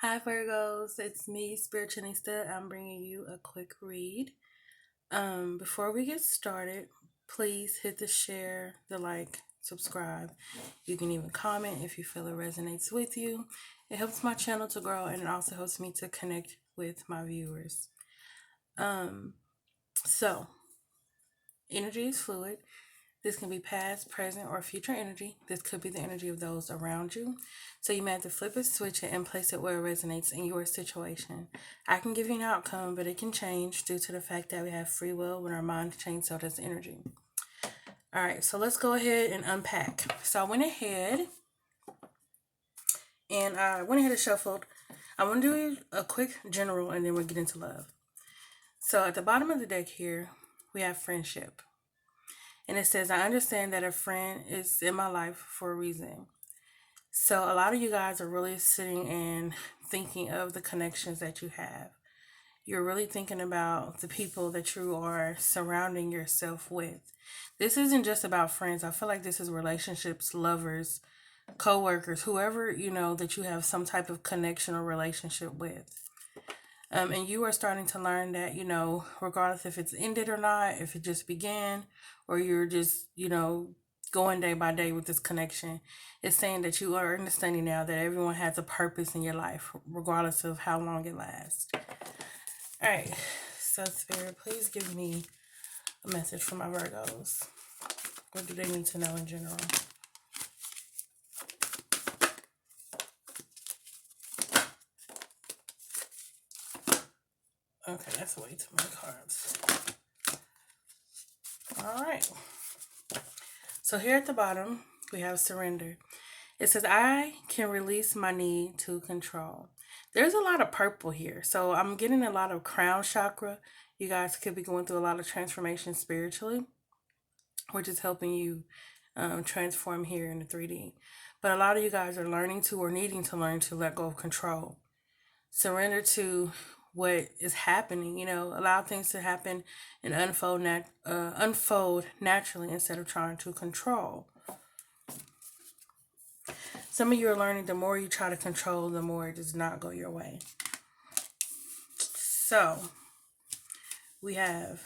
Hi Virgos, it's me, Spiritualnista. I'm bringing you a quick read. Before we get started, please hit the share, the like, subscribe. You can even comment if you feel it resonates with you. It helps my channel to grow and it also helps me to connect with my viewers. Um, so energy is fluid. This can be past, present, or future energy. This could be the energy of those around you. So you may have to flip it, switch it, and place it where it resonates in your situation. I can give you an outcome, but it can change due to the fact that we have free will. When our mind changes, so does energy. All right, so let's go ahead and unpack. So I went ahead and shuffled. I want to do a quick general and then we'll get into love. So at the bottom of the deck here, we have friendship. And it says, I understand that a friend is in my life for a reason. So a lot of you guys are really sitting and thinking of the connections that you have. You're really thinking about the people that you are surrounding yourself with. This isn't just about friends. I feel like this is relationships, lovers, co-workers, whoever, that you have some type of connection or relationship with. And you are starting to learn that, regardless if it's ended or not, if it just began, or you're just, going day by day with this connection, it's saying that you are understanding now that everyone has a purpose in your life, regardless of how long it lasts. All right. So, Spirit, please give me a message for my Virgos. What do they need to know in general? Okay, that's way too many cards. All right. So here at the bottom, we have surrender. It says, I can release my need to control. There's a lot of purple here. So I'm getting a lot of crown chakra. You guys could be going through a lot of transformation spiritually, which is helping you transform here in the 3D. But a lot of you guys are learning to or needing to learn to let go of control. Surrender to what is happening, allow things to happen and unfold naturally instead of trying to control. Some of you are learning the more you try to control, the more it does not go your way. So, we have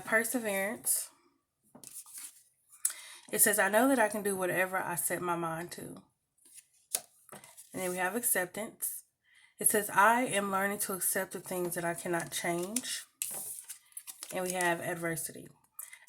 perseverance. It says, I know that I can do whatever I set my mind to. And then we have acceptance. It says, I am learning to accept the things that I cannot change. And we have adversity.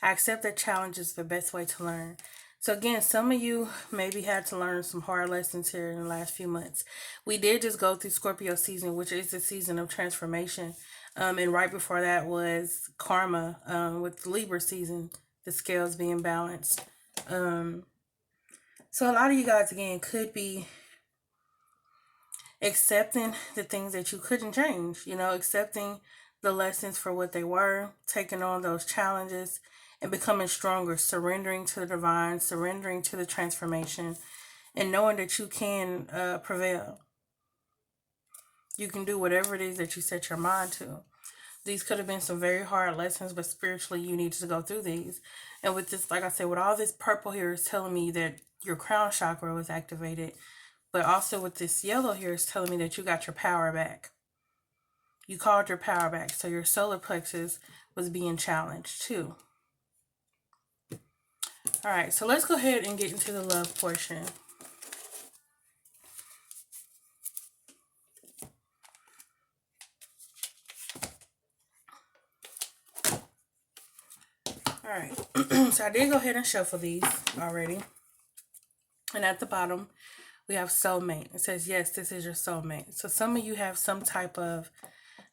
I accept that challenge is the best way to learn. So again, some of you maybe had to learn some hard lessons here in the last few months. We did just go through Scorpio season, which is the season of transformation. And right before that was karma with Libra season, the scales being balanced. So a lot of you guys, again, could be accepting the things that you couldn't change, accepting the lessons for what they were, taking on those challenges and becoming stronger, surrendering to the divine, surrendering to the transformation, and knowing that you can prevail. You can do whatever it is that you set your mind to. These could have been some very hard lessons, but spiritually you need to go through these. And with this, like I said, with all this purple here is telling me that your crown chakra was activated. But also with this yellow here is telling me that you got your power back. You called your power back. So your solar plexus was being challenged too. All right, so let's go ahead and get into the love portion. All right, so I did go ahead and shuffle these already. And at the bottom, we have soulmate. It says, yes, this is your soulmate. So some of you have some type of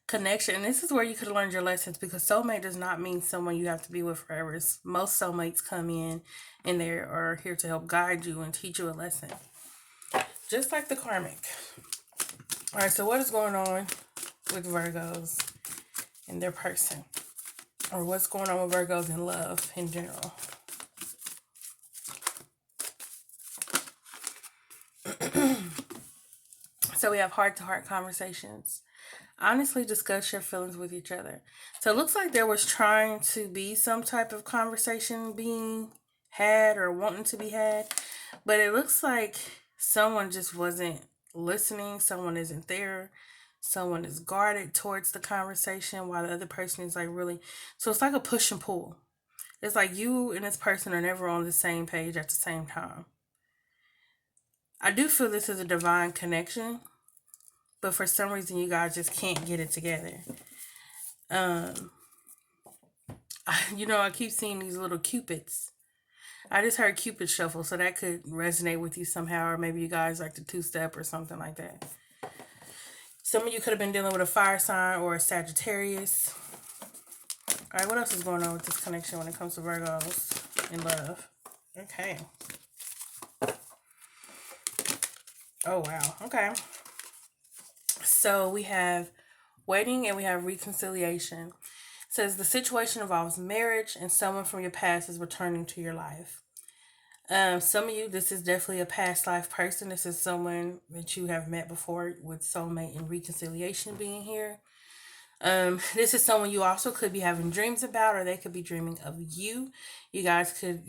connection. And this is where you could have learned your lessons, because soulmate does not mean someone you have to be with forever. Most soulmates come in and they are here to help guide you and teach you a lesson. Just like the karmic. All right, so what is going on with Virgos and their person? Or what's going on with Virgos in love in general? So we have heart-to-heart conversations. Honestly discuss your feelings with each other. So it looks like there was trying to be some type of conversation being had or wanting to be had. But it looks like someone just wasn't listening, someone isn't there, someone is guarded towards the conversation while the other person is like really. So it's like a push and pull. It's like you and this person are never on the same page at the same time. I do feel this is a divine connection, but for some reason you guys just can't get it together. Um, I keep seeing these little cupids. I just heard Cupid shuffle, so that could resonate with you somehow, or maybe you guys like the two step or something like that. Some of you could have been dealing with a fire sign or a Sagittarius. All right, what else is going on with this connection when it comes to Virgos in love? Okay. Oh, wow. Okay. So we have waiting and we have reconciliation. It says the situation involves marriage and someone from your past is returning to your life. Some of you, this is definitely a past life person. This is someone that you have met before, with soulmate and reconciliation being here. This is someone you also could be having dreams about, or they could be dreaming of you. You guys could,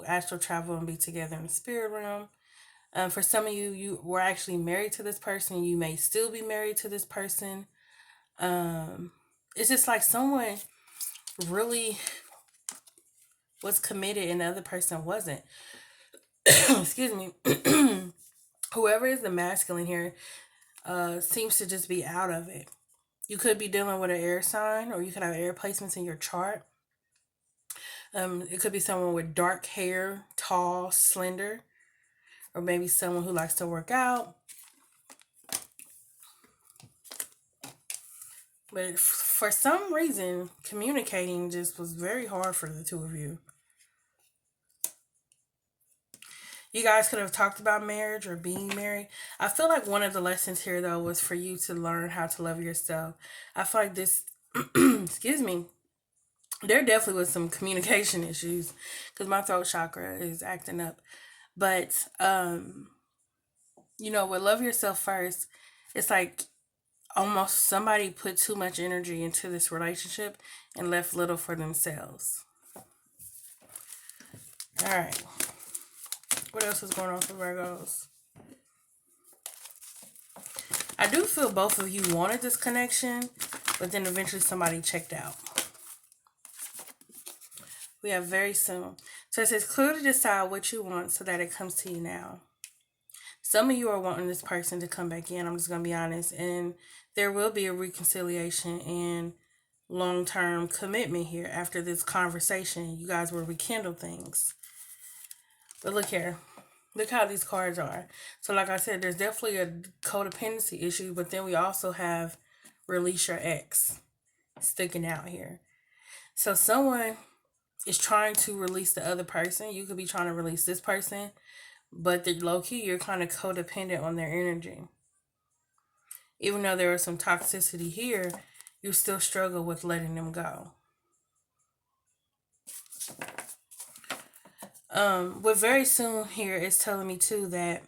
astral travel and be together in the spirit realm. For some of you, you were actually married to this person. You may still be married to this person. It's just like someone really was committed and the other person wasn't. Excuse me. Whoever is the masculine here seems to just be out of it. You could be dealing with an air sign, or you could have air placements in your chart. It could be someone with dark hair, tall, slender, or maybe someone who likes to work out. But for some reason, communicating just was very hard for the two of you. You guys could have talked about marriage or being married. I feel like one of the lessons here, though, was for you to learn how to love yourself. I feel like this, excuse me, there definitely was some communication issues because my throat chakra is acting up. But, with love yourself first, it's like almost somebody put too much energy into this relationship and left little for themselves. All right. What else is going on for Virgos? I do feel both of you wanted this connection, but then eventually somebody checked out. We have very soon. So it says clearly decide what you want so that it comes to you now. Some of you are wanting this person to come back in. I'm just going to be honest. And there will be a reconciliation and long-term commitment here after this conversation. You guys will rekindle things. But look here. Look how these cards are. So like I said, there's definitely a codependency issue, but then we also have release your ex sticking out here. So someone is trying to release the other person. You could be trying to release this person, but low-key, you're kind of codependent on their energy. Even though there is some toxicity here, you still struggle with letting them go. What very soon here is telling me too that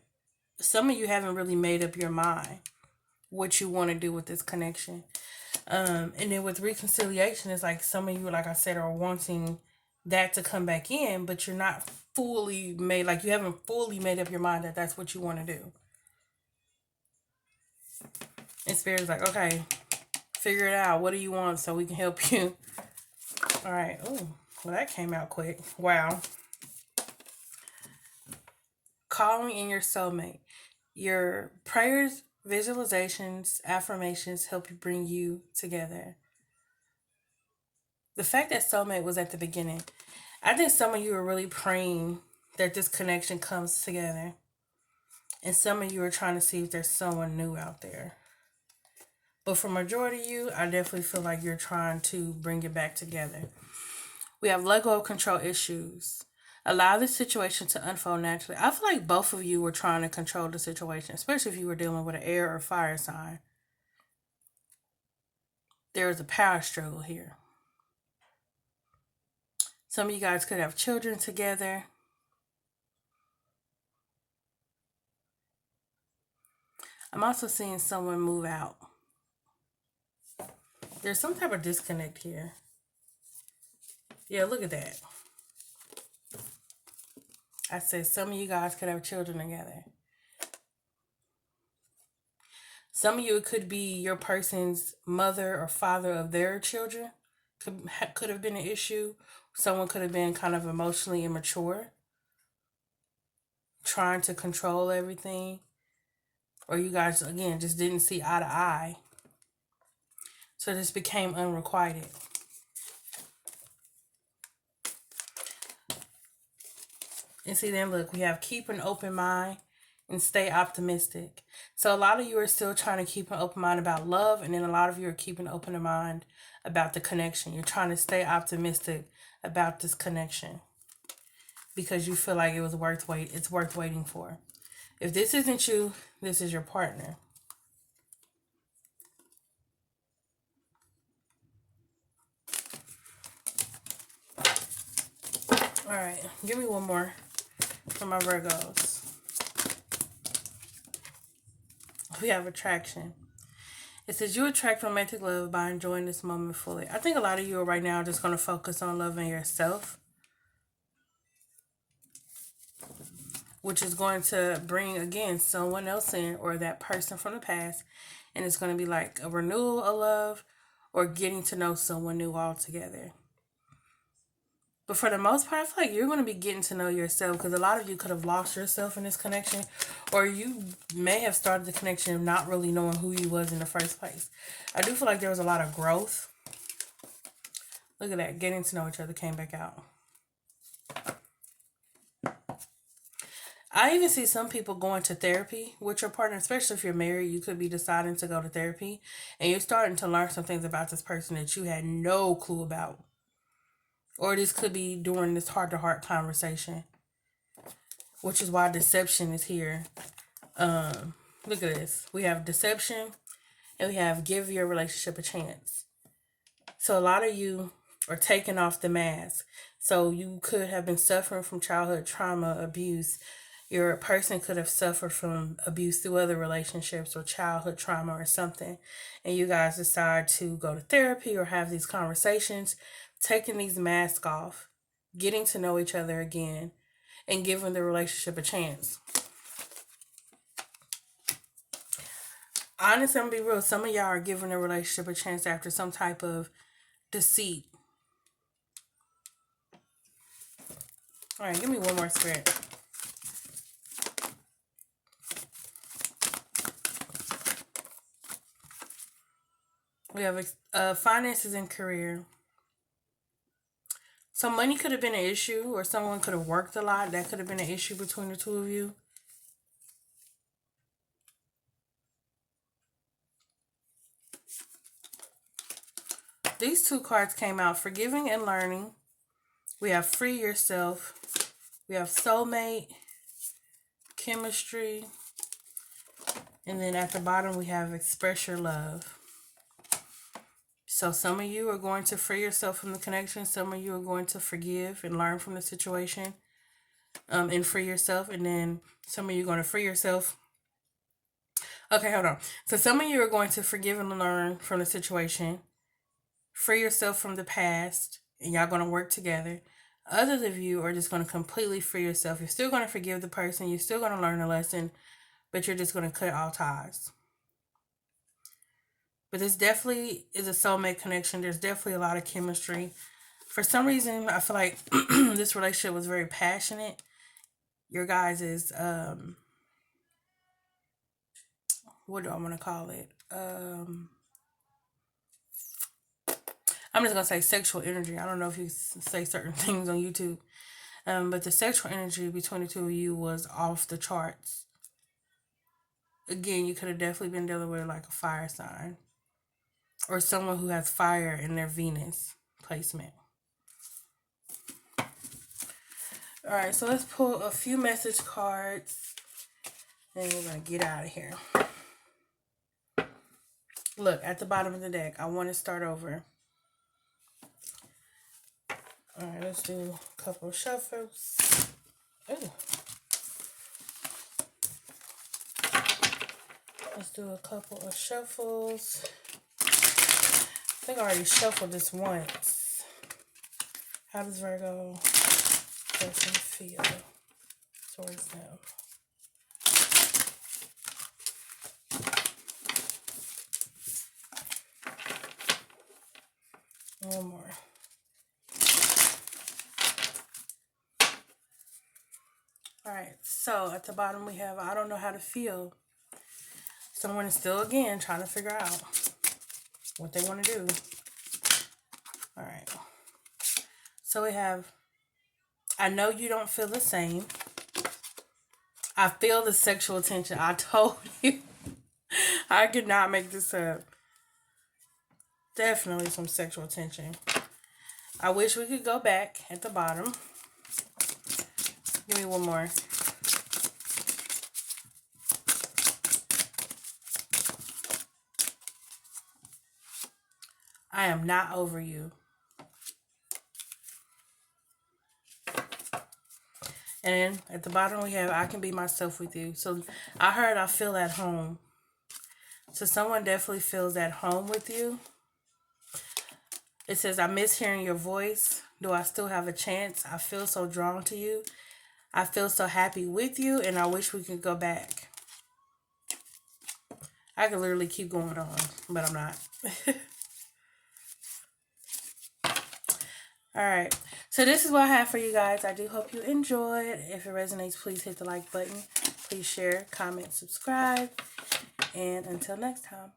some of you haven't really made up your mind what you want to do with this connection. And then with reconciliation, it's like some of you, like I said, are wanting that to come back in, but you're not fully made, like you haven't fully made up your mind that that's what you want to do. And Spirit's like, okay, figure it out. What do you want so we can help you? All right. Oh, well, that came out quick. Wow. Calling in your soulmate. Your prayers, visualizations, affirmations help you bring you together. The fact that soulmate was at the beginning, I think some of you are really praying that this connection comes together. And some of you are trying to see if there's someone new out there. But for majority of you, I definitely feel like you're trying to bring it back together. We have let go of control issues. Allow this situation to unfold naturally. I feel like both of you were trying to control the situation, especially if you were dealing with an air or fire sign. There is a power struggle here. Some of you guys could have children together. I'm also seeing someone move out. There's some type of disconnect here. Yeah, look at that. I said some of you guys could have children together. Some of you, it could be your person's mother or father of their children. Could have been an issue. Someone could have been kind of emotionally immature, trying to control everything. Or you guys, again, just didn't see eye to eye. So this became unrequited. And see, then look, we have keep an open mind and stay optimistic. So a lot of you are still trying to keep an open mind about love, and then a lot of you are keeping an open mind about the connection. You're trying to stay optimistic about this connection because you feel like it's worth waiting for. If this isn't you, this is your partner. All right, give me one more for my Virgos. We have attraction. It says you attract romantic love by enjoying this moment fully. I think a lot of you are right now just going to focus on loving yourself, which is going to bring, again, someone else in or that person from the past. And it's going to be like a renewal of love or getting to know someone new altogether. But for the most part, I feel like you're going to be getting to know yourself, because a lot of you could have lost yourself in this connection, or you may have started the connection not really knowing who you was in the first place. I do feel like there was a lot of growth. Look at that. Getting to know each other came back out. I even see some people going to therapy with your partner, especially if you're married. You could be deciding to go to therapy, and you're starting to learn some things about this person that you had no clue about. Or this could be during this heart-to-heart conversation, which is why deception is here. Look at this. We have deception, and we have give your relationship a chance. So a lot of you are taking off the mask. So you could have been suffering from childhood trauma, abuse. Your person could have suffered from abuse through other relationships or childhood trauma or something. And you guys decide to go to therapy or have these conversations, taking these masks off, getting to know each other again, and giving the relationship a chance. Honestly, I'm going to be real. Some of y'all are giving the relationship a chance after some type of deceit. All right, give me one more spirit. We have finances and career. So money could have been an issue, or someone could have worked a lot. That could have been an issue between the two of you. These two cards came out: forgiving and learning. We have free yourself. We have soulmate, chemistry. And then at the bottom, we have express your love. So some of you are going to free yourself from the connection. Some of you are going to forgive and learn from the situation, and free yourself. And then some of you are going to free yourself. Okay, hold on. So some of you are going to forgive and learn from the situation, free yourself from the past, and y'all going to work together. Others of you are just going to completely free yourself. You're still going to forgive the person. You're still going to learn a lesson, but you're just going to cut all ties. But this definitely is a soulmate connection. There's definitely a lot of chemistry. For some reason, I feel like this relationship was very passionate. Your guys is, what do I want to call it? I'm just going to say sexual energy. I don't know if you say certain things on YouTube. But the sexual energy between the two of you was off the charts. Again, you could have definitely been dealing with like a fire sign, or someone who has fire in their Venus placement. All right, so let's pull a few message cards, and we're going to get out of here. Look, at the bottom of the deck, I want to start over. All right, let's do a couple of shuffles. Ooh. Let's do a couple of shuffles. I think I already shuffled this once. How does Virgo person feel towards them? One more. Alright, so at the bottom we have, I don't know how to feel. Someone is still, again, trying to figure out what they want to do. Alright. So we have, I know you don't feel the same. I feel the sexual tension. I told you. I could not make this up. Definitely some sexual tension. I wish we could go back at the bottom. Give me one more. I am not over you. And then at the bottom we have, I can be myself with you. So I heard I feel at home. So someone definitely feels at home with you. It says, I miss hearing your voice. Do I still have a chance? I feel so drawn to you. I feel so happy with you, and I wish we could go back. I could literally keep going on, but I'm not. Alright, so this is what I have for you guys. I do hope you enjoyed. If it resonates, please hit the like button. Please share, comment, subscribe. And until next time.